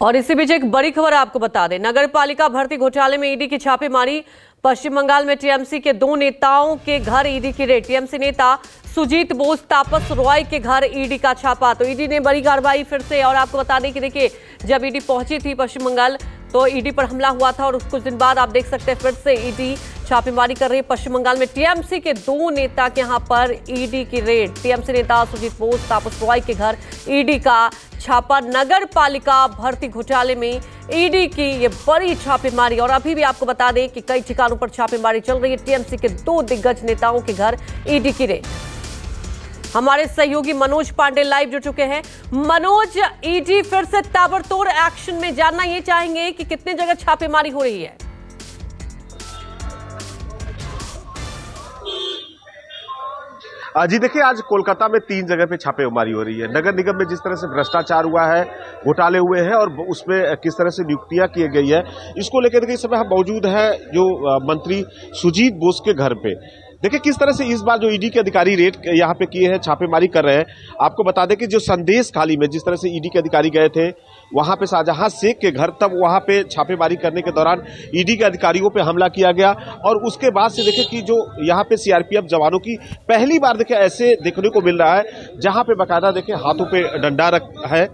और इसी बीच एक बड़ी खबर आपको बता दें, नगर पालिका भर्ती घोटाले में ईडी की छापेमारी। पश्चिम बंगाल में टीएमसी के दो नेताओं के घर ईडी की रेड। टीएमसी नेता सुजीत बोस, तापस रॉय के घर ईडी का छापा। तो ईडी ने बड़ी कार्रवाई फिर से। और आपको बता दें कि देखिए, जब ईडी पहुंची थी पश्चिम बंगाल तो ईडी पर हमला हुआ था और कुछ दिन बाद आप देख सकते हैं फिर से ईडी छापेमारी कर रही है पश्चिम बंगाल में। टीएमसी के दो नेता के यहां पर ईडी की रेड। टीएमसी नेता सुजीत बोस, तापस रॉय के घर ईडी का छापा। नगर पालिका भर्ती घोटाले में ईडी की ये बड़ी छापेमारी। और अभी भी आपको बता दें कि कई ठिकानों पर छापेमारी चल रही है। टीएमसी के दो दिग्गज नेताओं के घर ईडी की रेड। हमारे सहयोगी मनोज पांडे लाइव जुड़ चुके हैं। मनोज, ईडी फिर से ताबड़तोड़ एक्शन में, जानना ये चाहेंगे कि कितने जगह छापेमारी हो रही है। जी देखिए, आज कोलकाता में 3 जगह पे छापेमारी हो रही है। नगर निगम में जिस तरह से भ्रष्टाचार हुआ है, घोटाले हुए हैं और उसमें किस तरह से नियुक्तियां की गई है, इसको लेकर देखिए इस समय हम मौजूद है जो मंत्री सुजीत बोस के घर पे। देखिए किस तरह से इस बार जो ईडी के अधिकारी रेड यहाँ पे किए हैं, छापेमारी कर रहे हैं। आपको बता दें कि जो संदेश खाली में जिस तरह से ईडी के अधिकारी गए थे वहां पे शाहजहां शेख के घर, तब वहां पे छापेमारी करने के दौरान ईडी के अधिकारियों पे हमला किया गया। और उसके बाद से देखिए कि जो यहाँ पे सीआरपीएफ जवानों की पहली बार देखिए ऐसे देखने को मिल रहा है जहां पे बाकायदा देखिए हाथों पे डंडा है,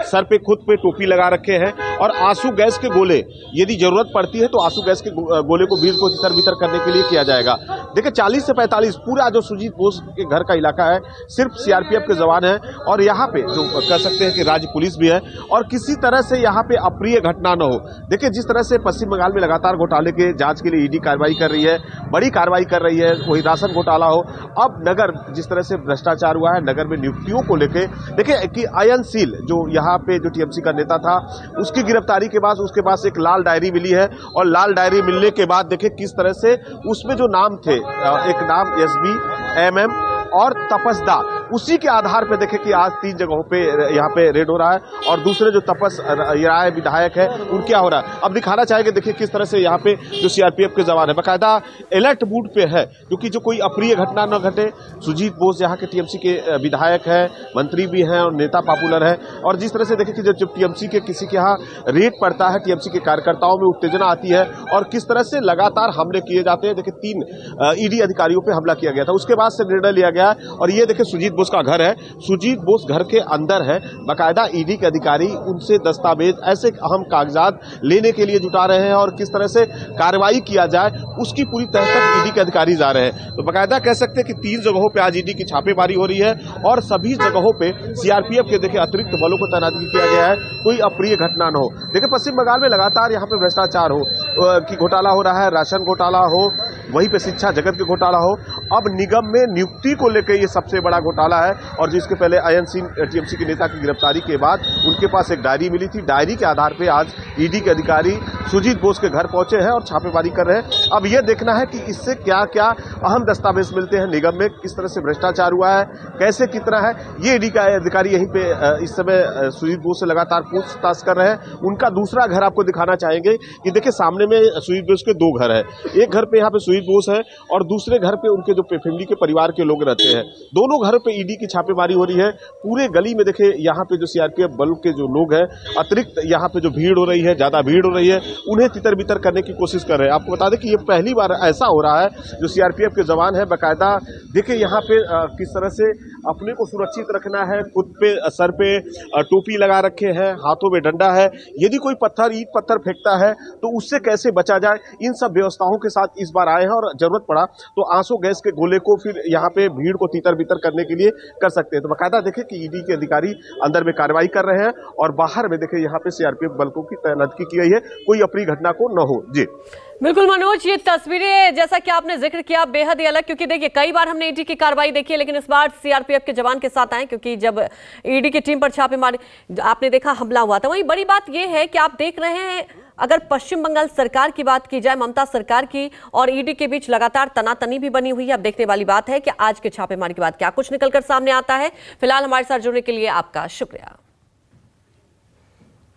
सर पे खुद पे टोपी लगा रखे हैं और आंसू गैस के गोले, यदि जरूरत पड़ती है तो आंसू गैस के गोले को भीड़ को तितर बितर करने के लिए किया जाएगा। देखिए 40 से 45 पूरा जो सुजीत बोस के घर का इलाका है सिर्फ सीआरपीएफ के जवान हैं और यहाँ पे जो कह सकते हैं कि राज्य पुलिस भी है और किसी तरह से यहाँ पे अप्रिय घटना न हो। देखिए जिस तरह से पश्चिम बंगाल में लगातार घोटाले के जांच के लिए ईडी कार्रवाई कर रही है, बड़ी कार्रवाई कर रही है, वही राशन घोटाला हो, अब नगर जिस तरह से भ्रष्टाचार हुआ है, नगर में नियुक्तियों को लेकर देखिए कि अयनशील जो यहाँ पे जो टीएमसी का नेता था उसकी गिरफ्तारी के बाद उसके पास एक लाल डायरी मिली है और लाल डायरी मिलने के बाद देखिए किस तरह से उसमें जो नाम थे, एक नाम एसबी, एमएम और तपसदा, उसी के आधार पे देखे कि आज 3 जगहों पे यहाँ पे रेड हो रहा है और दूसरे जो तपस राय विधायक है उन क्या हो रहा है अब दिखाना चाहेंगे। देखिए किस तरह से यहाँ पे जो सीआरपीएफ के जवान है बाकायदा अलर्ट मूड पे है क्योंकि जो कोई अप्रिय घटना न घटे। सुजीत बोस यहाँ के टीएमसी के विधायक है, मंत्री भी हैं और नेता पॉपुलर है। और जिस तरह से देखे कि जब टीएमसी के किसी के यहाँ रेड पड़ता है, टीएमसी के कार्यकर्ताओं में उत्तेजना आती है और किस तरह से लगातार हमले किए जाते हैं। देखिए 3 ईडी अधिकारियों पे हमला किया गया था, उसके बाद से निर्णय लिया गया। और ये देखिए सुजीत बोस का घर है, सुजीत बोस घर के अंदर है, बाकायदा ईडी के अधिकारी उनसे दस्तावेज, ऐसे अहम कागजात लेने के लिए जुटा रहे हैं और किस तरह से कार्रवाई किया जाए उसकी पूरी तह तक ईडी के अधिकारी जा रहे हैं। तो बाकायदा कह सकते हैं कि 3 जगहों पे आज ईडी की छापेमारी हो रही है और सभी जगहों पे सीआरपीएफ के देखिए अतिरिक्त बलों को तैनाती किया गया है, कोई अप्रिय घटना न हो। देखिए पश्चिम बंगाल में लगातार यहाँ पे भ्रष्टाचार हो कि घोटाला हो रहा है, राशन घोटाला हो, वहीं पे शिक्षा जगत के घोटाला हो, अब निगम में नियुक्ति को लेकर ये सबसे बड़ा घोटाला है। और जिसके पहले अयनशील टीएमसी के नेता की गिरफ्तारी के बाद उनके पास एक डायरी मिली थी, डायरी के आधार पे आज ईडी के अधिकारी सुजीत बोस के घर पहुंचे हैं और छापेमारी कर रहे हैं। अब यह देखना है कि इससे क्या क्या अहम दस्तावेज मिलते हैं, निगम में किस तरह से भ्रष्टाचार हुआ है, कैसे कितना है। ये ईडी का अधिकारी यहीं पे इस समय सुजीत बोस से लगातार पूछताछ कर रहे हैं। उनका दूसरा घर आपको दिखाना चाहेंगे कि देखिए सामने में सुजीत बोस के 2 घर है, एक घर पे यहाँ पे सुजीत बोस है और दूसरे घर पे उनके जो फैमिली के परिवार के लोग रहते हैं। दोनों घरों पे ईडी की छापेमारी हो रही है। पूरे गली में देखिए यहाँ पे जो सीआरपीएफ बल के जो लोग हैं, अतिरिक्त यहाँ पे जो भीड़ हो रही है, ज्यादा भीड़ हो रही है, उन्हें तितर बितर करने की कोशिश कर रहे हैं। आपको बता दें कि ये पहली बार ऐसा हो रहा है, जो सीआरपीएफ के जवान है बाकायदा देखिए यहाँ पे किस तरह से अपने को सुरक्षित रखना है, खुद पे सर पे टोपी लगा रखे हैं, हाथों में डंडा है, यदि कोई ईंट पत्थर फेंकता है तो उससे कैसे बचा जाए, इन सब व्यवस्थाओं के साथ इस बार आए हैं। और जरूरत पड़ा तो आंसू गैस के गोले को फिर यहाँ पे भीड़ को तीतर बितर करने के लिए कर सकते हैं। तो बाकायदा देखिए कि ईडी के अधिकारी अंदर में कार्रवाई कर रहे हैं और बाहर में देखिए यहाँ पे सीआरपीएफ बलों की तैनाती की गई है, कोई अप्रिय घटना को न हो। जी बिल्कुल मनोज, ये तस्वीरें जैसा कि आपने जिक्र किया बेहद ही अलग, क्योंकि देखिए कई बार हमने ईडी की कार्रवाई देखी है लेकिन इस बार सीआरपीएफ के जवान के साथ आए, क्योंकि जब ईडी की टीम पर छापेमारी आपने देखा हमला हुआ था। वहीं बड़ी बात यह है कि आप देख रहे हैं, अगर पश्चिम बंगाल सरकार की बात की जाए, ममता सरकार की और ईडी के बीच लगातार तनातनी भी बनी हुई है। अब देखने वाली बात है कि आज के छापेमारी के बाद क्या कुछ निकलकर सामने आता है। फिलहाल हमारे साथ जुड़ने के लिए आपका शुक्रिया।